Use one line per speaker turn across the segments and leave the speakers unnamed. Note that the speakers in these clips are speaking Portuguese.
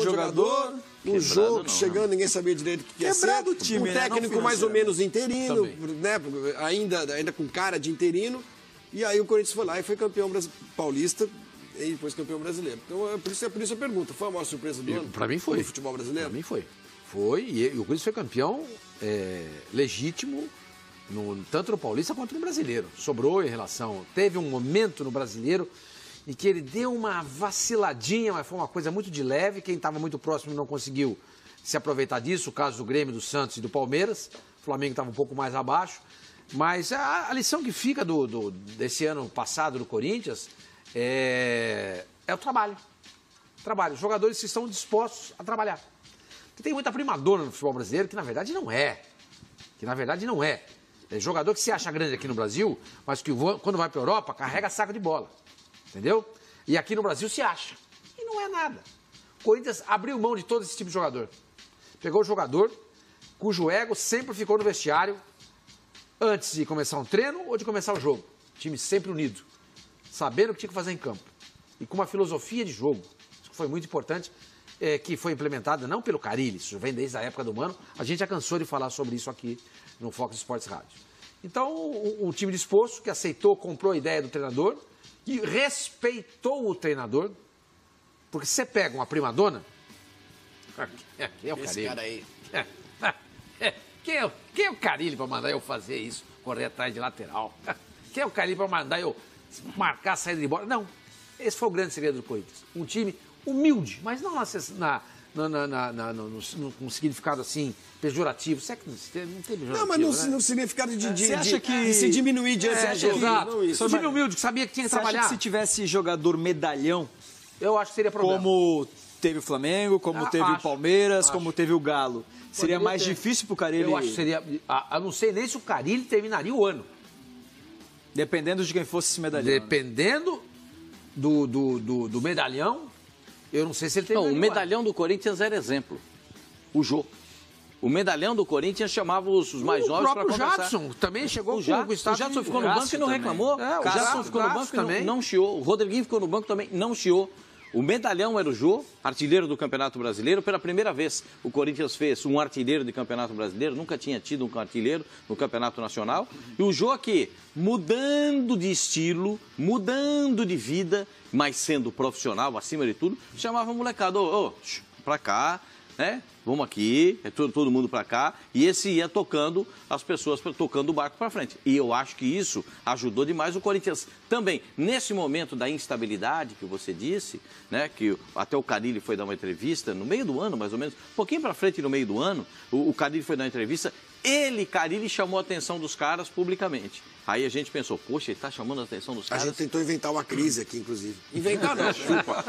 jogador.
Um jogo chegando, ninguém sabia direito o que ia ser.
Quebrado o time,
um técnico mais ou menos interino, né? Ainda com cara de interino. E aí o Corinthians foi lá e foi campeão paulista e depois campeão brasileiro. Então, por isso a pergunta. Foi a maior surpresa do ano?
Para mim foi.
No futebol brasileiro?
Para mim foi. Foi, e o Corinthians foi campeão legítimo, tanto no Paulista quanto no Brasileiro. Sobrou em relação... Teve um momento no Brasileiro em que ele deu uma vaciladinha, mas foi uma coisa muito de leve. Quem estava muito próximo não conseguiu se aproveitar disso. O caso do Grêmio, do Santos e do Palmeiras. O Flamengo estava um pouco mais abaixo. Mas a lição que fica desse ano passado do Corinthians é o trabalho. Os jogadores que estão dispostos a trabalhar. Porque tem muita primadona no futebol brasileiro que, na verdade, não é. É jogador que se acha grande aqui no Brasil, mas que quando vai para a Europa, carrega saco de bola. Entendeu? E aqui no Brasil se acha. E não é nada. O Corinthians abriu mão de todo esse tipo de jogador. Pegou o jogador cujo ego sempre ficou no vestiário antes de começar um treino ou de começar o jogo. Time sempre unido. Sabendo o que tinha que fazer em campo. E com uma filosofia de jogo. Isso foi muito importante, que foi implementada não pelo Carille, isso vem desde a época do Mano. A gente já cansou de falar sobre isso aqui no Fox Sports Rádio. Então, um time disposto, que aceitou, comprou a ideia do treinador, e respeitou o treinador, porque você pega uma primadona... Quem é o Carille?
Esse cara aí.
Quem é o Carille para mandar eu fazer isso? Correr atrás de lateral. Quem é o Carille para mandar eu marcar a saída de bola? Não. Esse foi o grande segredo do Corinthians. Um time humilde, mas não num significado assim, pejorativo. Não tem pejorativo,
não, mas no significado de se diminuir diante do jogo.
Exato. Um time humilde, que sabia que tinha que trabalhar.
Acha que se tivesse jogador medalhão,
eu acho que seria problema.
Como teve o Flamengo, como teve o Palmeiras, como teve o Galo, seria mais difícil pro Carille?
Eu acho que seria... Eu não sei nem se o Carille terminaria o ano.
Dependendo de quem fosse esse medalhão.
Dependendo do medalhão, eu não sei se ele terminaria
o medalhão do Corinthians era exemplo. O Jô. O medalhão do Corinthians chamava os mais novos para conversar.
O Jadson também chegou com o status.
O Jadson ficou no banco e não reclamou. O Jadson ficou no banco e não chiou. O Rodriguinho ficou no banco também, não chiou. O medalhão era o Jô, artilheiro do Campeonato Brasileiro. Pela primeira vez, o Corinthians fez um artilheiro de Campeonato Brasileiro. Nunca tinha tido um artilheiro no Campeonato Nacional. E o Jô aqui, mudando de estilo, mudando de vida, mas sendo profissional acima de tudo, chamava a molecada, pra cá, né? Vamos aqui, todo mundo para cá, e esse ia tocando as pessoas, tocando o barco para frente. E eu acho que isso ajudou demais o Corinthians também. Nesse momento da instabilidade que você disse, né, que até o Carille foi dar uma entrevista, no meio do ano, mais ou menos, um pouquinho para frente no meio do ano, o Carille foi dar uma entrevista, Carille chamou a atenção dos caras publicamente. Aí a gente pensou, poxa, ele está chamando a atenção dos caras.
A gente tentou inventar uma crise aqui, inclusive.
Inventar não, chupa.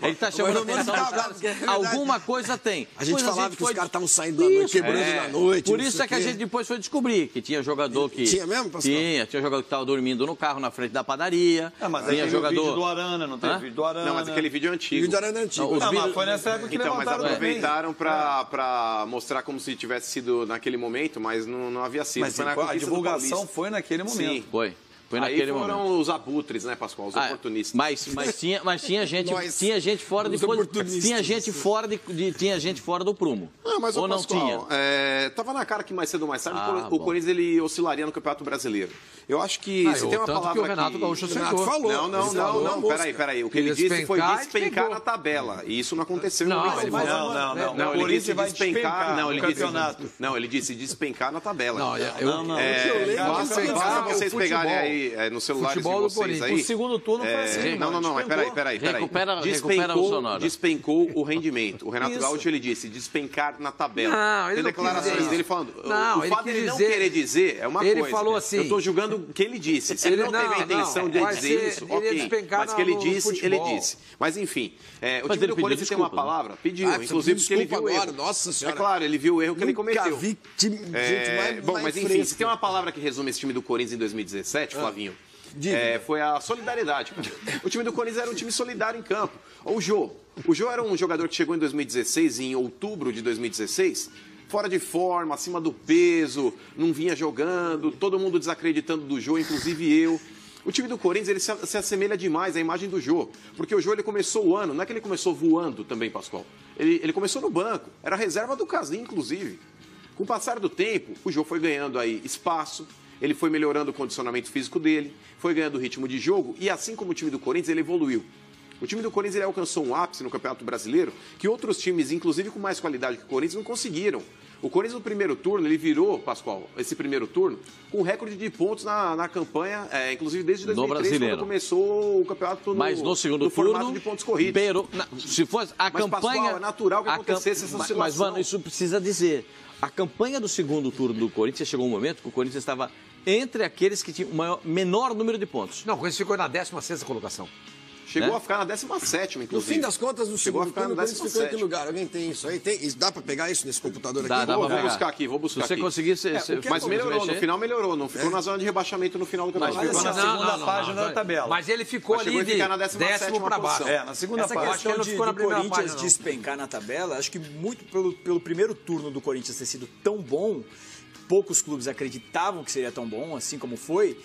Ele está chamando a atenção dos caras. Alguma coisa tem.
A gente falava que os caras estavam saindo da noite, quebrando na noite.
Por isso é que a gente depois foi descobrir que tinha jogador que...
Tinha mesmo, Pascoal?
Tinha jogador que estava dormindo no carro na frente da padaria.
Mas tinha jogador... vídeo do Arana, não teve vídeo do Arana.
Não, mas aquele vídeo é antigo. O
vídeo do Arana é antigo.
Mas foi nessa época que
então, mas aproveitaram
também.
para mostrar como se tivesse sido naquele momento, mas não havia sido.
Mas a divulgação foi naquele momento.
Sim.
Foi
Aí
naquele
foram
momento.
os abutres, né, Pascoal? Os oportunistas.
Mas tinha gente fora de tinha gente fora do prumo.
Mas
ou não
Pascoal,
tinha?
Tava na cara que mais cedo ou mais tarde o Corinthians ele oscilaria no Campeonato Brasileiro. Eu acho que se tem uma palavra
que o Renato Gaúcho acertou.
Falou. Não, peraí. O que ele disse foi despencar na tabela. E isso não aconteceu.
Não.
Ele disse despencar no campeonato. Não, ele disse despencar na tabela. Basta vocês pegarem aí nos celulares de vocês aí.
O segundo turno foi assim.
Não, mas peraí.
Recupera o sonoro.
Despencou o rendimento. O Renato Gaúcho, ele disse despencar na tabela. Tem declarações dele falando. O fato de ele não querer dizer é uma coisa.
Ele falou assim.
Eu estou julgando o que ele disse. Se ele não teve a intenção de dizer isso, ok. Mas que ele disse, ele disse. Mas enfim, o time do Corinthians tem uma palavra, pediu, inclusive porque ele viu o erro.
Nossa Senhora.
É claro, ele viu o erro que ele cometeu.
Bom,
mas enfim, se tem uma palavra que resume esse time do Corinthians em 2017, Flavinho, foi a solidariedade. O time do Corinthians era um time solidário em campo. O Jô era um jogador que chegou em 2016, em outubro de 2016, fora de forma, acima do peso, não vinha jogando, todo mundo desacreditando do Jô, inclusive eu. O time do Corinthians ele se assemelha demais à imagem do Jô, porque o Jô ele começou o ano, não é que ele começou voando também, Pascoal. Ele começou no banco, era reserva do Casim, inclusive. Com o passar do tempo, o Jô foi ganhando aí espaço, ele foi melhorando o condicionamento físico dele, foi ganhando ritmo de jogo e assim como o time do Corinthians, ele evoluiu. O time do Corinthians ele alcançou um ápice no Campeonato Brasileiro que outros times, inclusive com mais qualidade que o Corinthians, não conseguiram. O Corinthians no primeiro turno, ele virou, Pascoal, esse primeiro turno, com recorde de pontos na campanha, inclusive desde 2003, quando começou o campeonato
mas no segundo
formato
turno,
de pontos corridos.
Se fosse a campanha...
Pascoal, é natural que acontecesse essa situação.
Mas, mano, isso precisa dizer. A campanha do segundo turno do Corinthians chegou um momento que o Corinthians estava entre aqueles que tinham o menor número de pontos.
Não, o Corinthians ficou na 16ª colocação.
Chegou a ficar na 17ª, inclusive.
No fim das contas, no segundo turno, o Corinthians ficou em que lugar? Alguém tem isso aí? Dá pra pegar isso nesse computador aqui?
Vou buscar aqui.
Se você conseguir...
Mas melhorou, no final melhorou. Não ficou na zona de rebaixamento no final do campeonato.
Mas ficou na segunda página da tabela.
Mas ele ficou ali de décimo para baixo.
Na segunda página.
Essa questão de Corinthians despencar na tabela, acho que muito pelo primeiro turno do Corinthians ter sido tão bom, poucos clubes acreditavam que seria tão bom, assim como foi,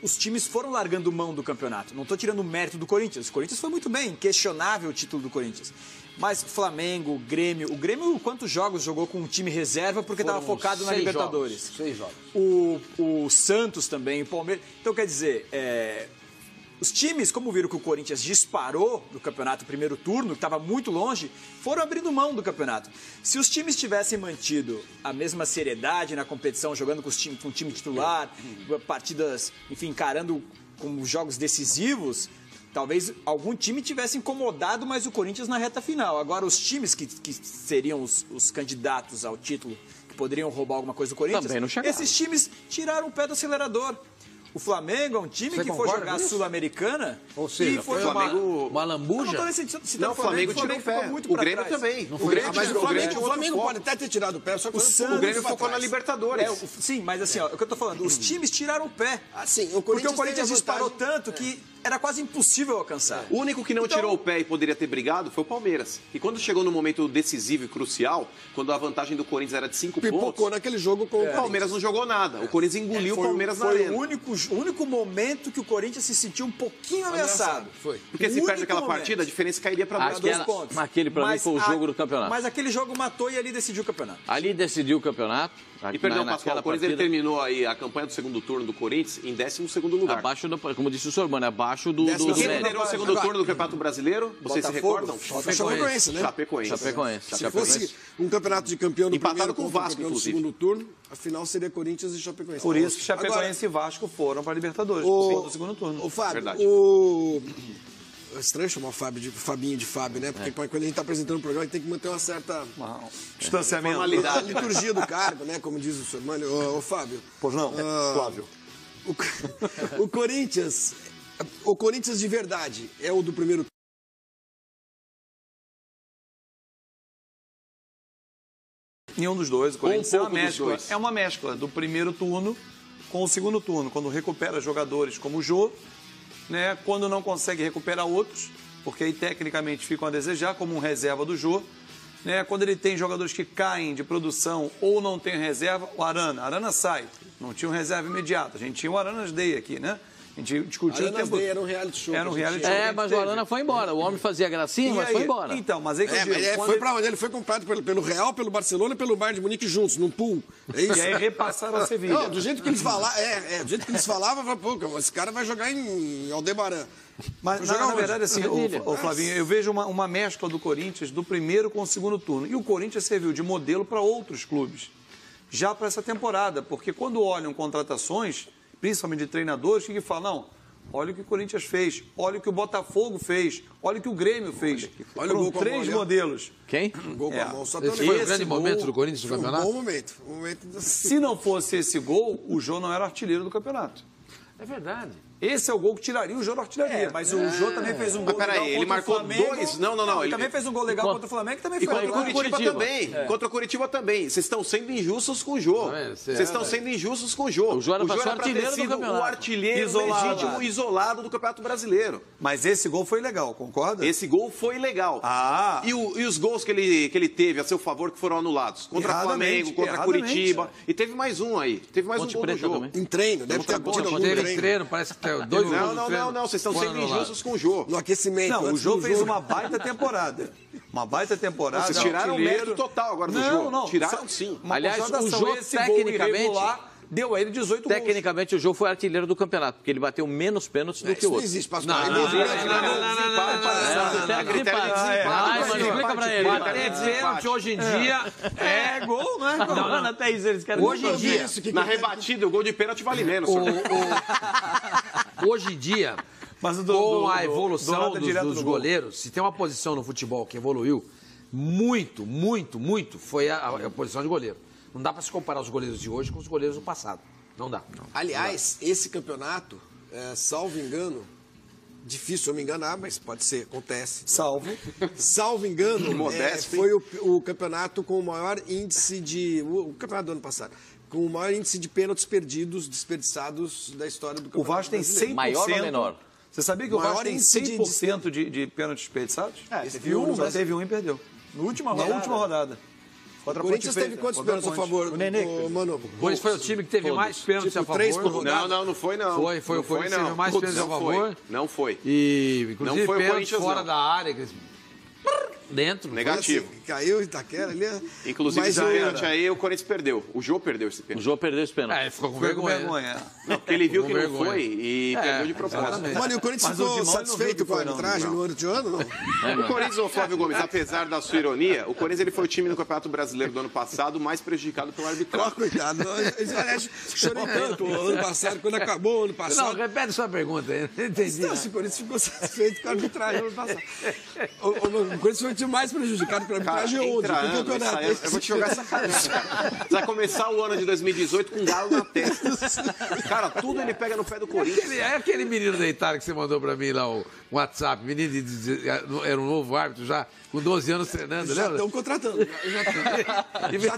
os times foram largando mão do campeonato. Não estou tirando o mérito do Corinthians. O Corinthians foi muito bem, inquestionável o título do Corinthians. Mas Flamengo, Grêmio... O Grêmio, quantos jogos jogou com um time reserva porque estava focado na Libertadores?
6 jogos.
O Santos também, o Palmeiras... Então, quer dizer... Os times, como viram que o Corinthians disparou no campeonato primeiro turno, que estava muito longe, foram abrindo mão do campeonato. Se os times tivessem mantido a mesma seriedade na competição, jogando com o time titular, partidas, enfim, encarando como jogos decisivos, talvez algum time tivesse incomodado mais o Corinthians na reta final. Agora, os times que seriam os candidatos ao título, que poderiam roubar alguma coisa do Corinthians, esses times tiraram o pé do acelerador. O Flamengo é um time que foi jogar a Sul-Americana.
Ou seja,
foi
uma lambuja.
Não, o Flamengo tirou o pé. O Grêmio também.
O Flamengo pode até ter tirado o pé, só que
o Grêmio focou na Libertadores.
Sim, mas assim, o que eu tô falando, os times tiraram o pé.
Assim,
porque o Corinthians disparou tanto que era quase impossível alcançar.
O único que não tirou o pé e poderia ter brigado foi o Palmeiras. E quando chegou no momento decisivo e crucial, quando a vantagem do Corinthians era de 5 pontos...
Pipocou naquele jogo com
o Palmeiras não jogou nada. O Corinthians engoliu o Palmeiras na arena.
Foi o único momento que o Corinthians se sentiu um pouquinho ameaçado.
Porque se perde aquela partida, a diferença cairia para 2 pontos.
Aquele, para mim, foi o jogo do campeonato.
Mas aquele jogo matou e ali decidiu o campeonato.
Ali decidiu o campeonato.
E perdão, Pascoal, o Corinthians terminou aí a campanha do segundo turno do Corinthians em 12º lugar.
Abaixo, como disse o senhor, mano, abaixo do...
Quem liderou o segundo turno do Campeonato Brasileiro? Vocês se recordam?
Chapecoense, né?
Chapecoense.
Se fosse um campeonato de campeão do
empatado
primeiro
com o Vasco, inclusive.
Do segundo turno, a final seria Corinthians e Chapecoense.
Por isso que Chapecoense e Vasco foram para a Libertadores, no segundo turno.
O Fábio, é estranho chamar o Fábio de Fabinho de Fábio, né? Porque quando a gente está apresentando o programa, a gente tem que manter uma certa...
distanciamento.
A liturgia do cargo, né? Como diz o senhor. Mano, ô Fábio.
Pois não, Flávio.
O Corinthians de verdade é o do primeiro turno.
Nenhum dos dois. O Corinthians é uma mescla do primeiro turno com o segundo turno. Quando recupera jogadores como o Jô, né, quando não consegue recuperar outros, porque aí tecnicamente ficam a desejar, como um reserva do Jô. Né, quando ele tem jogadores que caem de produção ou não tem reserva, o Arana sai. Não tinha um reserva imediato. A gente tinha o Aranas Day aqui, né? A gente discutiu o tempo.
Era um reality show.
Era um reality show.
Mas o Arana foi embora. O homem fazia gracinha, mas foi embora.
Então, mas aí que eu digo,
foi pra onde? Ele foi comprado pelo Real, pelo Barcelona e pelo Bayern de Munique juntos, num pool. É isso?
E aí repassaram a Sevilha.
Não, do jeito que eles falavam, do jeito que eles falavam, pô, esse cara vai jogar em Aldebaran.
Mas, na verdade, assim, ô Flavinho, eu vejo uma mescla do Corinthians do primeiro com o segundo turno. E o Corinthians serviu de modelo para outros clubes, já para essa temporada. Porque quando olham contratações, principalmente de treinadores, que falam, não, olha o que o Corinthians fez, olha o que o Botafogo fez, olha o que o Grêmio fez.
Olha o gol com a mão,
3 modelos.
Quem?
Gol com a mão.
Esse foi o grande momento do Corinthians no campeonato?
Um bom momento.
Se não fosse esse gol, o Jô não era artilheiro do campeonato.
É verdade.
Esse é o gol que tiraria o Jô da artilharia.
Mas o Jô também fez um gol legal contra
ele marcou
o Flamengo.
2. Não.
Ele também fez um gol legal contra o Flamengo e também foi
contra o Curitiba também. Contra o Curitiba também. Vocês estão sendo injustos com o Jô. Vocês estão sendo injustos com o Jô.
O Jô era para
ter sido o artilheiro legítimo isolado do Campeonato Brasileiro.
Mas esse gol foi legal, concorda?
Esse gol foi legal. E os gols que ele teve a seu favor que foram anulados? Contra o Flamengo, contra Curitiba. E teve mais um aí. Teve mais um gol do Jô.
Em treino. Deve ter acontecido algum treino.
Parece que saiu 2 gols.
Não, vocês estão sendo injustos com o Jô.
No aquecimento.
Não, o Jô fez uma baita temporada. Uma baita temporada.
Vocês tiraram o mérito total agora do Jô.
Não.
Tiraram sim.
Aliás, o Jô tecnicamente...
Deu a ele 18 gols.
Tecnicamente, o Jô foi artilheiro do campeonato, porque ele bateu menos pênaltis do que o outro.
Não existe, Pascoal.
Não.
Explica pra ele.
Bater pênalti hoje em dia
É gol, né?
Não, até isso eles querem...
Hoje em dia...
Na rebatida, o gol de pênalti vale menos.
Hoje em dia, com a evolução dos goleiros, se tem uma posição no futebol que evoluiu muito, foi a posição de goleiro. Não dá para se comparar os goleiros de hoje com os goleiros do passado. Não dá.
Aliás, esse campeonato, salvo engano, difícil eu me enganar, mas pode ser, acontece. Salvo engano, foi o campeonato com o maior índice de... O campeonato do ano passado. Com o maior índice de pênaltis perdidos, desperdiçados da história do campeonato.
O Vasco tem 100%.
Maior ou menor?
Você sabia que o Vasco tem 100% de pênaltis desperdiçados?
Teve um,
já teve um e perdeu. Na última rodada.
O Corinthians teve quantos pênaltis a favor?
O Nenê.
Mano,
O Corinthians foi o time que teve mais pênaltis a favor.
3 por rodada.
Não foi não.
Foi o Corinthians que teve mais pênaltis a favor.
Não foi.
E, inclusive,
Não foi o
pênaltis
Corinthians,
fora
não.
da área. Dentro.
Negativo.
Assim, caiu Itaquera ali.
Inclusive,
Mas
esse pênalti aí, o Corinthians perdeu. O Jô perdeu esse
O
pênalti.
Jô perdeu esse pênalti.
Ficou com vergonha.
Não, porque ele viu que não
vergonha.
foi e perdeu de propósito.
Mano, e o Corinthians ficou satisfeito com a arbitragem no ano de ano? Não?
O Corinthians, ô Flávio Gomes, apesar da sua ironia, o Corinthians ele foi o time no Campeonato Brasileiro do ano passado mais prejudicado pelo arbitragem.
Coitado. Aliás, chorei tanto o ano passado, quando acabou o ano passado.
Não, repete sua pergunta aí. Não entendi.
Não, se o Corinthians ficou satisfeito com a arbitragem no ano passado. O Corinthians foi o time mais prejudicado pela arbitragem hoje.
Eu vou te jogar essa cara. Você vai começar o ano de 2018 com um galo na testa. Cara, tudo ele pega no pé do Corinthians.
É aquele menino da Itália que você mandou pra mim lá, o WhatsApp. Menino era um novo árbitro já, com 12 anos treinando,
Já
lembra?
estão contratando. Já